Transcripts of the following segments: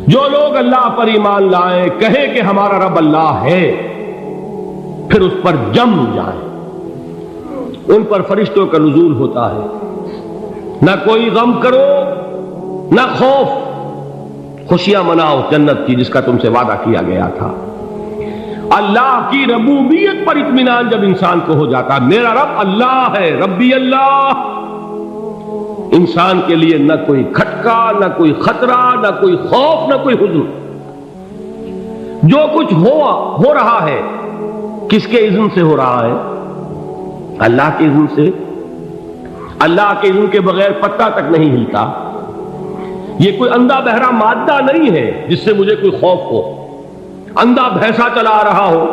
جو لوگ اللہ پر ایمان لائیں، کہیں کہ ہمارا رب اللہ ہے، پھر اس پر جم جائیں، ان پر فرشتوں کا نزول ہوتا ہے۔ نہ کوئی غم کرو نہ خوف، خوشیاں مناؤ جنت کی جس کا تم سے وعدہ کیا گیا تھا۔ اللہ کی ربوبیت پر اطمینان جب انسان کو ہو جاتا، میرا رب اللہ ہے، ربی اللہ، انسان کے لیے نہ کوئی کھٹکا، نہ کوئی خطرہ، نہ کوئی خوف، نہ کوئی حزن۔ جو کچھ ہو رہا ہے کس کے اذن سے ہو رہا ہے؟ اللہ کے اذن سے۔ اللہ کے اذن کے بغیر پتہ تک نہیں ہلتا۔ یہ کوئی اندھا بہرا مادہ نہیں ہے جس سے مجھے کوئی خوف ہو۔ اندھا بھینسا چلا آ رہا ہو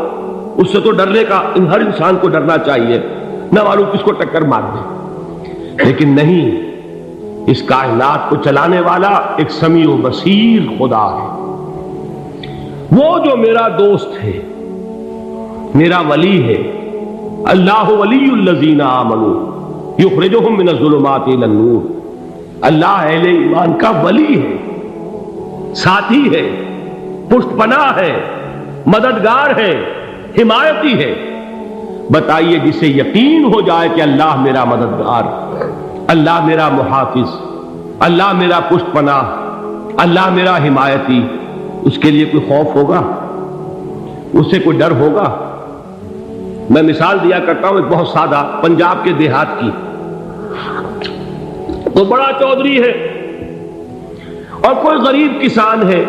اس سے تو ڈرنے کا ہر انسان کو ڈرنا چاہیے، نہ معلوم کس کو ٹکر مار دے۔ لیکن نہیں، اس کائنات کو چلانے والا ایک سمیع و بصیر خدا ہے، وہ جو میرا دوست ہے، میرا ولی ہے۔ اللہ ولی الذین آمنوا یخرجہم من الظلمات الی النور۔ اللہ اہل ایمان کا ولی ہے، ساتھی ہے، پشت پناہ ہے، مددگار ہے، حمایتی ہے۔ بتائیے جسے یقین ہو جائے کہ اللہ میرا مددگار، اللہ میرا محافظ، اللہ میرا پشت پناہ، اللہ میرا حمایتی، اس کے لیے کوئی خوف ہوگا؟ اس سے کوئی ڈر ہوگا؟ میں مثال دیا کرتا ہوں ایک بہت سادہ، پنجاب کے دیہات کی۔ تو بڑا چودھری ہے اور کوئی غریب کسان ہے۔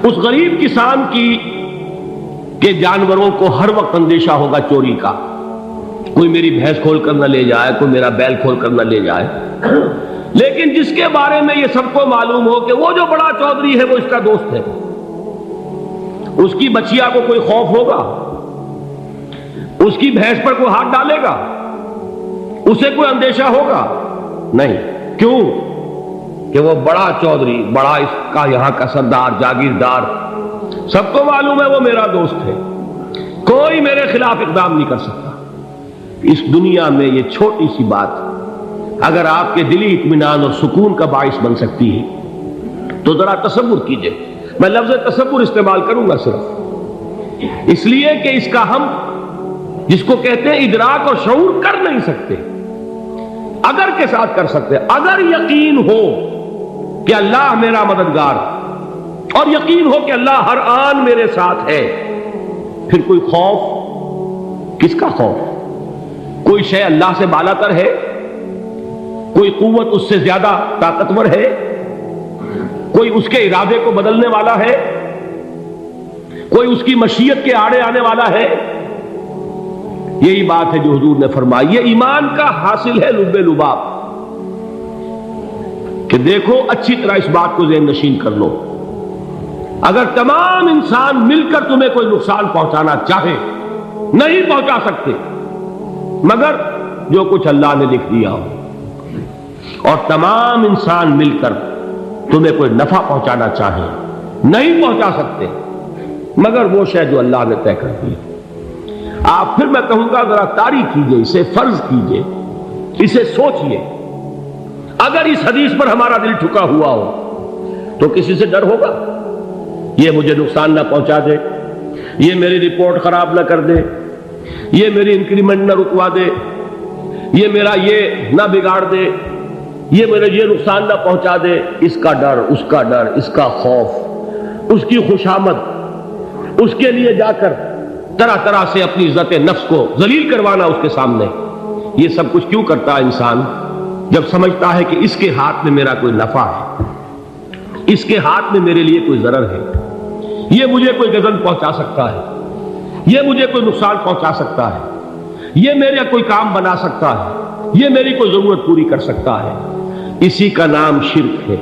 اس غریب کسان کے جانوروں کو ہر وقت اندیشہ ہوگا چوری کا، کوئی میری بھینس کھول کر نہ لے جائے، کوئی میرا بیل کھول کر نہ لے جائے۔ لیکن جس کے بارے میں یہ سب کو معلوم ہو کہ وہ جو بڑا چودھری ہے وہ اس کا دوست ہے، اس کی بچیا کو کوئی خوف ہوگا؟ اس کی بھینس پر کوئی ہاتھ ڈالے گا؟ اسے کوئی اندیشہ ہوگا؟ نہیں۔ کیوں؟ کہ وہ بڑا چودھری، بڑا اس کا یہاں کا سردار، جاگیردار، سب کو معلوم ہے وہ میرا دوست ہے، کوئی میرے خلاف اقدام نہیں کر سکتا۔ اس دنیا میں یہ چھوٹی سی بات اگر آپ کے دلی اطمینان اور سکون کا باعث بن سکتی ہے تو ذرا تصور کیجئے۔ میں لفظ تصور استعمال کروں گا صرف اس لیے کہ اس کا ہم جس کو کہتے ہیں ادراک اور شعور کر نہیں سکتے، اگر کے ساتھ کر سکتے۔ اگر یقین ہو کہ اللہ میرا مددگار اور یقین ہو کہ اللہ ہر آن میرے ساتھ ہے، پھر کوئی خوف؟ کس کا خوف؟ کوئی شے اللہ سے بالا تر ہے؟ کوئی قوت اس سے زیادہ طاقتور ہے؟ کوئی اس کے ارادے کو بدلنے والا ہے؟ کوئی اس کی مشیت کے آڑے آنے والا ہے؟ یہی بات ہے جو حضور نے فرمائی، یہ ایمان کا حاصل ہے لب لباب، کہ دیکھو اچھی طرح اس بات کو ذہن نشین کر لو، اگر تمام انسان مل کر تمہیں کوئی نقصان پہنچانا چاہے نہیں پہنچا سکتے، مگر جو کچھ اللہ نے لکھ دیا ہو، اور تمام انسان مل کر تمہیں کوئی نفع پہنچانا چاہے نہیں پہنچا سکتے، مگر وہ شے جو اللہ نے طے کر دی۔ آپ پھر میں کہوں گا ذرا طاری کیجئے، اسے فرض کیجئے، اسے سوچئے۔ اگر اس حدیث پر ہمارا دل ٹھکا ہوا ہو تو کسی سے ڈر ہوگا؟ یہ مجھے نقصان نہ پہنچا دے، یہ میری رپورٹ خراب نہ کر دے، یہ میری انکریمنٹ نہ رکوا دے، یہ میرا یہ نہ بگاڑ دے، یہ میرے یہ نقصان نہ پہنچا دے۔ اس کا ڈر، اس کا ڈر، اس کا خوف، اس کی خوشامد، اس کے لیے جا کر طرح طرح سے اپنی عزت نفس کو ذلیل کروانا اس کے سامنے، یہ سب کچھ کیوں کرتا ہے انسان؟ جب سمجھتا ہے کہ اس کے ہاتھ میں میرا کوئی نفع ہے، اس کے ہاتھ میں میرے لیے کوئی ضرر ہے، یہ مجھے کوئی غضب پہنچا سکتا ہے، یہ مجھے کوئی نقصان پہنچا سکتا ہے، یہ میرا کوئی کام بنا سکتا ہے، یہ میری کوئی ضرورت پوری کر سکتا ہے، اسی کا نام شرک ہے۔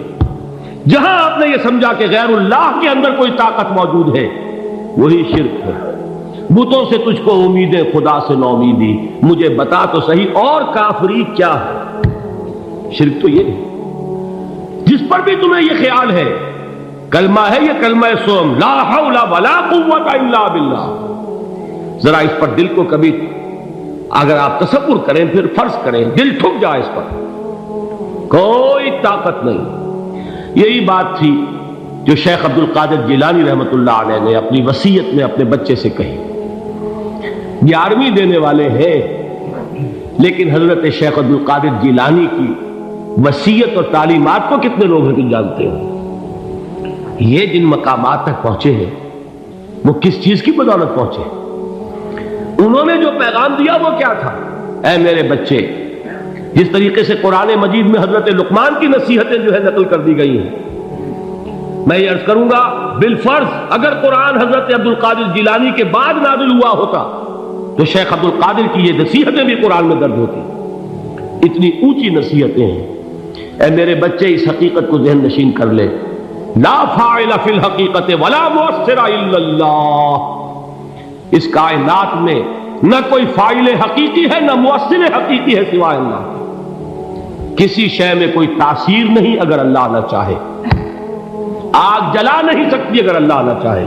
جہاں آپ نے یہ سمجھا کہ غیر اللہ کے اندر کوئی طاقت موجود ہے، وہی شرک ہے۔ بتوں سے تجھ کو امیدیں، خدا سے نو امیدی، مجھے بتا تو صحیح اور کافری کیا ہے؟ شرک تو یہ ہے۔ جس پر بھی تمہیں یہ خیال ہے، کلمہ ہے یہ کلمہ سوم، لا حول ولا قوت الا باللہ، ذرا اس پر دل کو کبھی اگر آپ تصور کریں، پھر فرض کریں، دل ٹھک جائے اس پر، کوئی طاقت نہیں۔ یہی بات تھی جو شیخ عبد القادر جیلانی رحمۃ اللہ علیہ نے اپنی وصیت میں اپنے بچے سے کہی. 11ویں دینے والے ہیں، لیکن حضرت شیخ عبد القادر جیلانی کی وصیت اور تعلیمات کو کتنے لوگ ہیں کہ جانتے ہو؟ یہ جن مقامات تک پہنچے ہیں وہ کس چیز کی بدولت پہنچے؟ انہوں نے جو پیغام دیا وہ کیا تھا؟ اے میرے بچے، جس طریقے سے قرآن مجید میں حضرت لقمان کی نصیحتیں جو ہے نقل کر دی گئی ہیں، میں یہ عرض کروں گا بالفرض اگر قرآن حضرت عبد القادر جیلانی کے بعد نازل ہوا ہوتا تو شیخ عبد القادر کی یہ نصیحتیں بھی قرآن میں درج ہوتی. اتنی اونچی نصیحتیں ہیں. اے میرے بچے، اس حقیقت کو ذہن نشین کر لے، لا فاعل فی الحقیقت ولا مؤثر الا اللہ. اس کائنات میں نہ کوئی فاعل حقیقی ہے نہ مؤثر حقیقی ہے سوائے اللہ. کسی شے میں کوئی تاثیر نہیں اگر اللہ نہ چاہے. آگ جلا نہیں سکتی اگر اللہ نہ چاہے.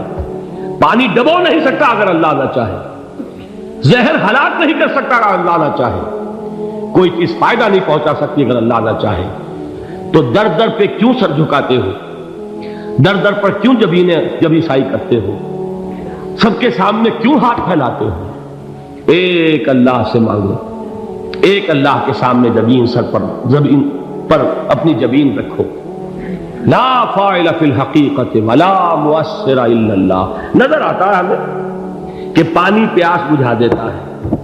پانی ڈبو نہیں سکتا اگر اللہ نہ چاہے. زہر ہلاک نہیں کر سکتا اگر اللہ نہ چاہے. کوئی چیز فائدہ نہیں پہنچا سکتی اگر اللہ نہ چاہے. تو در در پہ کیوں سر جھکاتے ہو؟ در در پر کیوں جبیں سائی کرتے ہو؟ سب کے سامنے کیوں ہاتھ پھیلاتے ہو؟ ایک اللہ سے مانگو. ایک اللہ کے سامنے زمین پر اپنی جبین رکھو. لا فاعل فی الحقیقت ولا مؤثر الا اللہ. نظر آتا ہے ہمیں کہ پانی پیاس بجھا دیتا ہے.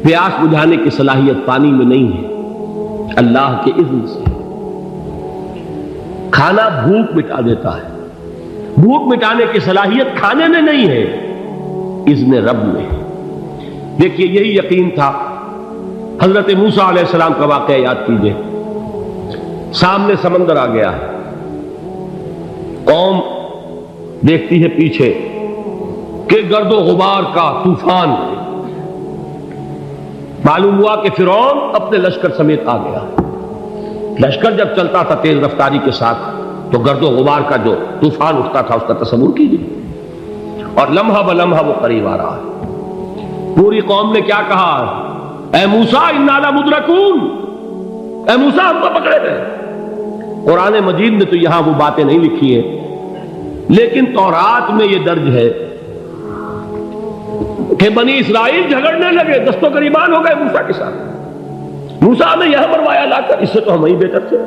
پیاس بجھانے کی صلاحیت پانی میں نہیں ہے، اللہ کے اذن سے. کھانا بھوک مٹا دیتا ہے. بھوک مٹانے کی صلاحیت کھانے میں نہیں ہے، اذن رب میں ہے. دیکھیے یہی یقین تھا. حضرت موسیٰ علیہ السلام کا واقعہ یاد کیجئے. سامنے سمندر آ گیا ہے. قوم دیکھتی ہے پیچھے کہ گرد و غبار کا طوفان. معلوم ہوا کہ فرعون اپنے لشکر سمیت آ گیا. لشکر جب چلتا تھا تیز رفتاری کے ساتھ تو گرد و غبار کا جو طوفان اٹھتا تھا اس کا تصور کیجیے. اور لمحہ بلمحہ وہ قریب آ رہا ہے. پوری قوم نے کیا کہا؟ اے موسیٰ انا لمدرکون. اے موسیٰ ہم کو پکڑے گئے. قرآن مجید نے تو یہاں وہ باتیں نہیں لکھی ہیں، لیکن تورات میں یہ درج ہے کہ بنی اسرائیل جھگڑنے لگے، دست و گریبان ہو گئے موسیٰ کے ساتھ. موسیٰ نے یہاں مروایا لا کر، اس سے تو ہم ہی بہتر تھے.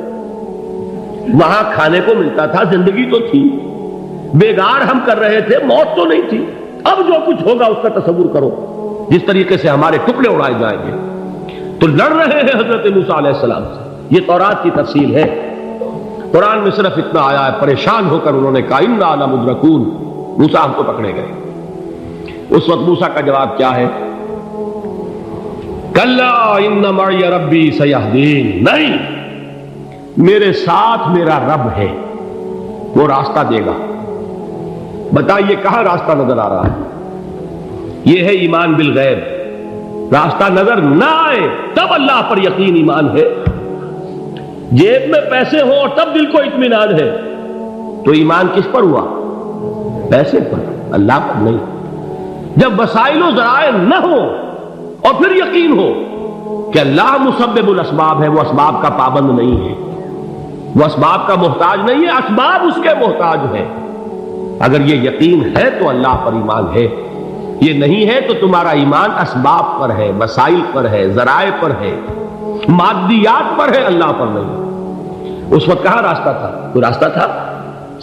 وہاں کھانے کو ملتا تھا، زندگی تو تھی، بیگار ہم کر رہے تھے، موت تو نہیں تھی. اب جو کچھ ہوگا اس کا تصور کرو، جس طریقے سے ہمارے ٹکڑے اڑائے جائیں گے. تو لڑ رہے ہیں حضرت موسیٰ علیہ السلام سے. یہ تورات کی تفصیل ہے. قرآن میں صرف اتنا آیا ہے، پریشان ہو کر انہوں نے کہا انا لمدرکون. موسیٰ ہم کو پکڑے گئے. اس وقت موسیٰ کا جواب کیا ہے؟ کلا ان معی ربی سیہدین. نہیں، میرے ساتھ میرا رب ہے، وہ راستہ دے گا. بتائیے کہاں راستہ نظر آ رہا ہے؟ یہ ہے ایمان بالغیب. راستہ نظر نہ آئے تب اللہ پر یقین ایمان ہے. جیب میں پیسے ہوں اور تب دل کو اطمینان ہے تو ایمان کس پر ہوا؟ پیسے پر، اللہ پر نہیں. جب وسائل و ذرائع نہ ہو اور پھر یقین ہو کہ اللہ مسبب الاسباب ہے، وہ اسباب کا پابند نہیں ہے، وہ اسباب کا محتاج نہیں ہے، اسباب اس کے محتاج ہے. اگر یہ یقین ہے تو اللہ پر ایمان ہے. یہ نہیں ہے تو تمہارا ایمان اسباب پر ہے، وسائل پر ہے، ذرائع پر ہے، مادیات پر ہے، اللہ پر نہیں. اس وقت کہاں راستہ تھا؟ کوئی راستہ تھا؟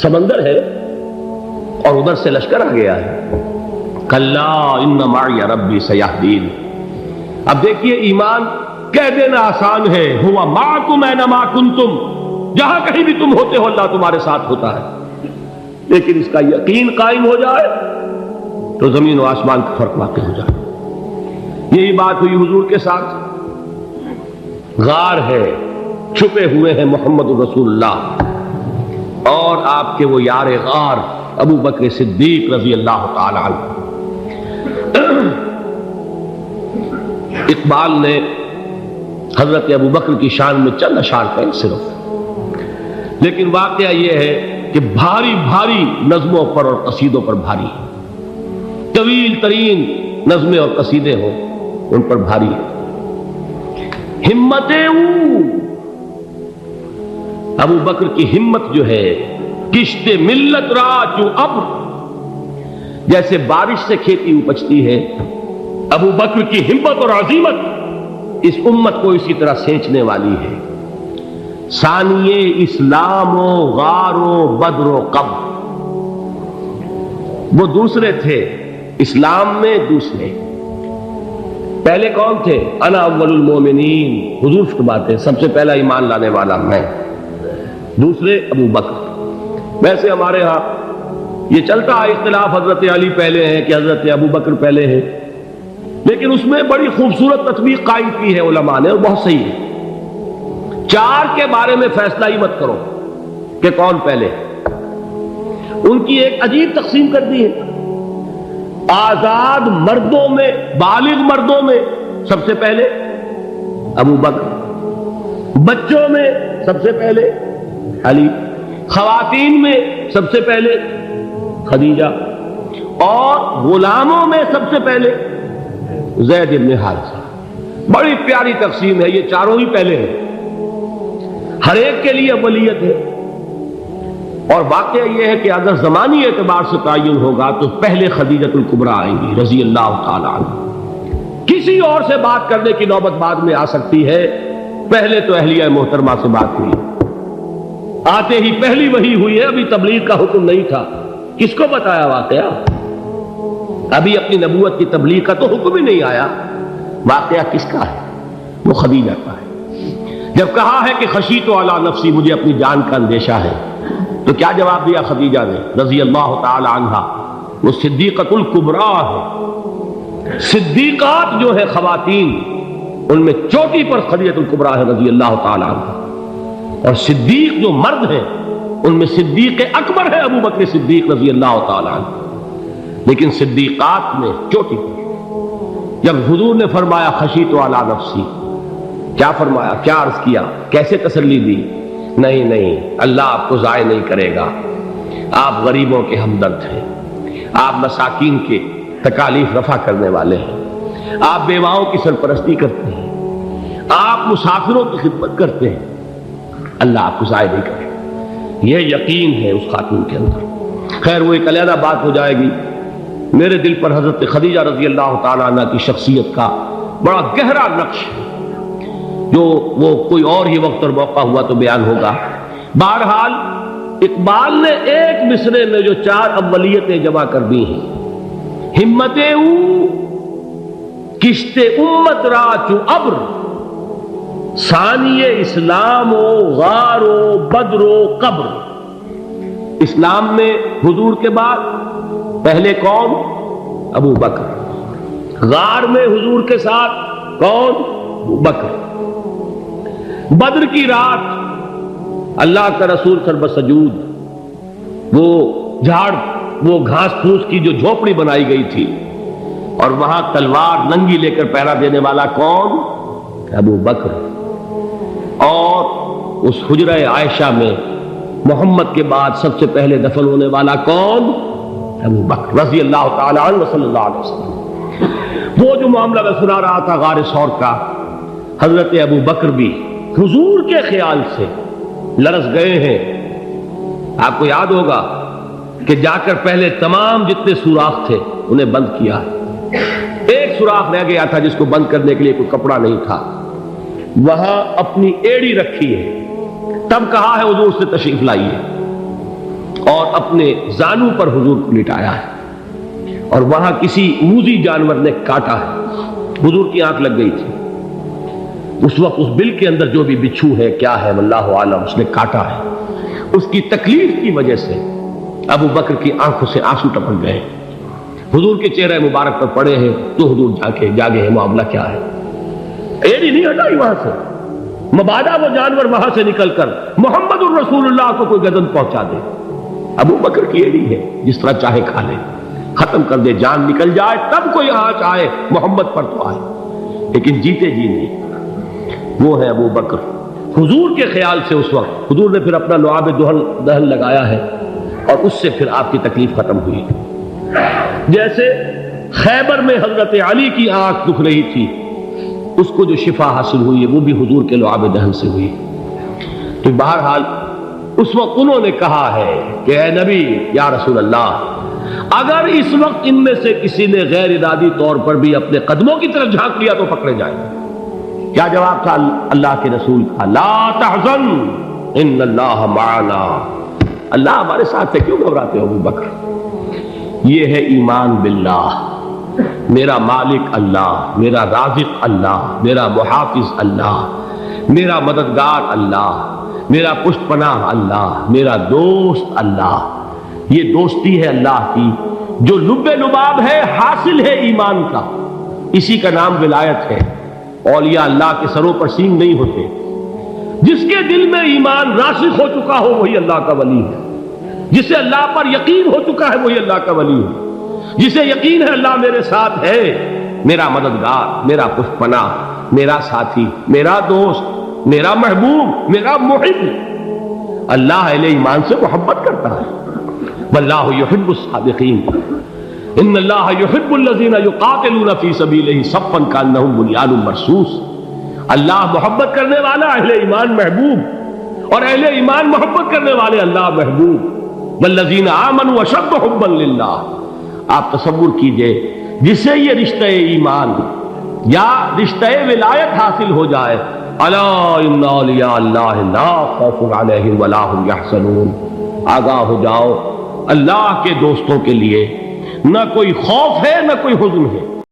سمندر ہے اور ادھر سے لشکر آ گیا ہے. کلا ان معی ربی سیہدین. اب دیکھیے ایمان کہہ دینا آسان ہے، ہوا معکم اینما کنتم. جہاں کہیں بھی تم ہوتے ہو اللہ تمہارے ساتھ ہوتا ہے. لیکن اس کا یقین قائم ہو جائے تو زمین و آسمان کا فرق واقع ہو جائے. یہی بات ہوئی حضور کے ساتھ. غار ہے، چھپے ہوئے ہیں محمد رسول اللہ اور آپ کے وہ یار غار ابو بکر صدیق رضی اللہ تعالی عنہ. اقبال نے حضرت ابو بکر کی شان میں چند اشعار کہیں صرف، لیکن واقعہ یہ ہے کہ بھاری بھاری نظموں پر اور قصیدوں پر بھاری ہے. طویل ترین نظمیں اور قصیدے ہوں ان پر بھاری ہے. ہمتیں ابو بکر کی ہمت جو ہے کشت ملت را جو ابر، جیسے بارش سے کھیتی اپجتی ہے، ابو بکر کی ہمت اور عزیمت اس امت کو اسی طرح سینچنے والی ہے۔ ثانیے اسلام و غار و بدر و قبر، وہ دوسرے تھے اسلام میں، دوسرے پہلے کون تھے؟ انا اول المومنین، حضور فرماتے سب سے پہلا ایمان لانے والا میں، دوسرے ابو بکر۔ ویسے ہمارے ہاں یہ چلتا ہے اختلاف، حضرت علی پہلے ہیں کہ حضرت ابو بکر پہلے ہیں، لیکن اس میں بڑی خوبصورت تطبیق قائم کی ہے علماء نے، اور بہت صحیح ہے۔ چار کے بارے میں فیصلہ ہی مت کرو کہ کون پہلے، ان کی ایک عجیب تقسیم کر دی ہے۔ آزاد مردوں میں، بالغ مردوں میں سب سے پہلے ابو بکر، بچوں میں سب سے پہلے علی، خواتین میں سب سے پہلے خدیجہ، اور غلاموں میں سب سے پہلے زید بن حارثہ۔ بڑی پیاری تقسیم ہے، یہ چاروں ہی پہلے ہیں، ہر ایک کے لیے اولیت ہے۔ اور واقعہ یہ ہے کہ اگر زمانی اعتبار سے تعین ہوگا تو پہلے خدیجۃ الکبریٰ آئیں گی رضی اللہ تعالی عنہ، کسی اور سے بات کرنے کی نوبت بعد میں آ سکتی ہے، پہلے تو اہلیہ محترمہ سے بات ہوئی، آتے ہی پہلی وحی ہوئی ہے، ابھی تبلیغ کا حکم نہیں تھا، کس کو بتایا واقعہ؟ ابھی اپنی نبوت کی تبلیغ کا تو حکم ہی نہیں آیا، واقعہ کس کا ہے؟ وہ خدیجہ کا ہے۔ جب کہا ہے کہ خشیت علی نفسی، مجھے اپنی جان کا اندیشہ ہے، تو کیا جواب دیا خدیجہ نے رضی اللہ تعالی عنہا؟ وہ صدیقۃ الکبریٰ ہے، صدیقات جو ہے خواتین ان میں چوٹی پر خدیجۃ الکبریٰ ہے رضی اللہ تعالی عنہا، اور صدیق جو مرد ہیں ان میں صدیق اکبر ہے ابو بکر صدیق رضی اللہ تعالی عنہ، لیکن صدیقات میں چوٹی پر۔ جب حضور نے فرمایا خشیت علی نفسی، کیا فرمایا، کیا عرض کیا، کیسے تسلی دی؟ نہیں نہیں، اللہ آپ کو ضائع نہیں کرے گا، آپ غریبوں کے ہمدرد ہیں، آپ مساکین کے تکالیف رفع کرنے والے ہیں، آپ بیواؤں کی سرپرستی کرتے ہیں، آپ مسافروں کی خدمت کرتے ہیں، اللہ آپ کو ضائع نہیں کرے گا، یہ یقین ہے اس خاتون کے اندر۔ خیر وہ ایک علیحدہ بات ہو جائے گی۔ میرے دل پر حضرت خدیجہ رضی اللہ تعالیٰ عنہ کی شخصیت کا بڑا گہرا نقش ہے، جو وہ کوئی اور ہی وقت اور موقع ہوا تو بیان ہوگا۔ بہرحال اقبال نے ایک مصرے میں جو چار اولیتیں جمع کر دی ہیں، ہمت او کشت امت را چو ابر، ثانی اسلام و غار و بدر و قبر۔ اسلام میں حضور کے بعد پہلے کون؟ ابو بکر۔ غار میں حضور کے ساتھ کون؟ ابو بکر۔ بدر کی رات اللہ کا رسول سر سجود، وہ جھاڑ، وہ گھاس پھوس کی جو جھوپڑی بنائی گئی تھی، اور وہاں تلوار ننگی لے کر پہرا دینے والا کون؟ ابو بکر۔ اور اس حجرہ عائشہ میں محمد کے بعد سب سے پہلے دفن ہونے والا کون؟ ابو بکر رضی اللہ تعالی عنہ صلی اللہ علیہ وسلم۔ وہ جو معاملہ میں سنا رہا تھا غار ثور کا، حضرت ابو بکر بھی حضور کے خیال سے لرز گئے ہیں۔ آپ کو یاد ہوگا کہ جا کر پہلے تمام جتنے سوراخ تھے انہیں بند کیا، ایک سوراخ رہ گیا تھا جس کو بند کرنے کے لیے کوئی کپڑا نہیں تھا، وہاں اپنی ایڑی رکھی ہے، تب کہا ہے حضور سے تشریف لائیے، اور اپنے زانو پر حضور کو لٹایا ہے، اور وہاں کسی موذی جانور نے کاٹا ہے، حضور کی آنکھ لگ گئی تھی، اس وقت اس بل کے اندر جو بھی بچھو ہے کیا ہے واللہ عالم، اس نے کاٹا ہے، اس کی تکلیف کی وجہ سے ابو بکر کی آنکھوں سے آنسو ٹپک گئے، حضور کے چہرے مبارک پر پڑے ہیں، تو حضور جاگے ہیں، معاملہ کیا ہے؟ ایڑی نہیں ہٹائی وہاں سے، مبادا وہ جانور وہاں سے نکل کر محمد الرسول اللہ کو کوئی گزن پہنچا دے، ابو بکر کی ایڑی ہے، جس طرح چاہے کھا لے، ختم کر دے، جان نکل جائے تب کوئی آنچ آئے، محمد پر تو آئے، لیکن جیتے جی نہیں۔ وہ ہے ابو بکر۔ حضور کے خیال سے اس وقت حضور نے پھر اپنا لعاب دہن لگایا ہے، اور اس سے پھر آپ کی تکلیف ختم ہوئی۔ جیسے خیبر میں حضرت علی کی آنکھ دکھ رہی تھی، اس کو جو شفا حاصل ہوئی ہے وہ بھی حضور کے لعاب دہن سے ہوئی۔ تو بہرحال اس وقت انہوں نے کہا ہے کہ اے نبی یا رسول اللہ، اگر اس وقت ان میں سے کسی نے غیر ارادی طور پر بھی اپنے قدموں کی طرف جھانک لیا تو پکڑے جائیں گے۔ کیا جواب تھا اللہ کے رسول کا؟ لا تحزن ان اللہ معنا، اللہ ہمارے ساتھ ہے، کیوں گھبراتے ہو ابو بکر؟ یہ ہے ایمان باللہ، میرا مالک اللہ، میرا رازق اللہ، میرا محافظ اللہ، میرا مددگار اللہ، میرا پشت پناہ اللہ، میرا دوست اللہ۔ یہ دوستی ہے اللہ کی جو لب لباب ہے، حاصل ہے ایمان کا، اسی کا نام ولایت ہے۔ اولیاء اللہ کے سروں پر سینگ نہیں ہوتے، جس کے دل میں ایمان راسخ ہو چکا ہو وہی اللہ کا ولی ہے، جسے اللہ پر یقین ہو چکا ہے وہی اللہ کا ولی ہے، جسے یقین ہے اللہ میرے ساتھ ہے، میرا مددگار، میرا پشت پناہ، میرا ساتھی، میرا دوست، میرا محبوب، میرا محب۔ اللہ اہل ایمان سے محبت کرتا ہے۔ واللہ یحب الصادقین، ان اللہ یحب الذین یقاتلون فی سبیلہ صفا کانہم بنیان مرصوص۔ اللہ محبت کرنے والا، اہل ایمان محبوب، اور اہل ایمان محبت کرنے والے اللہ محبوب۔ والذین آمنوا اشد حبا للہ۔ آپ تصور کیجئے جسے یہ رشتہ ایمان یا رشتہ ولایت حاصل ہو جائے، الا ان اولیاء اللہ لا خوف علیہم ولا هم یحزنون، آگاہ ہو جاؤ اللہ کے دوستوں کے لیے نہ کوئی خوف ہے نہ کوئی حزن ہے۔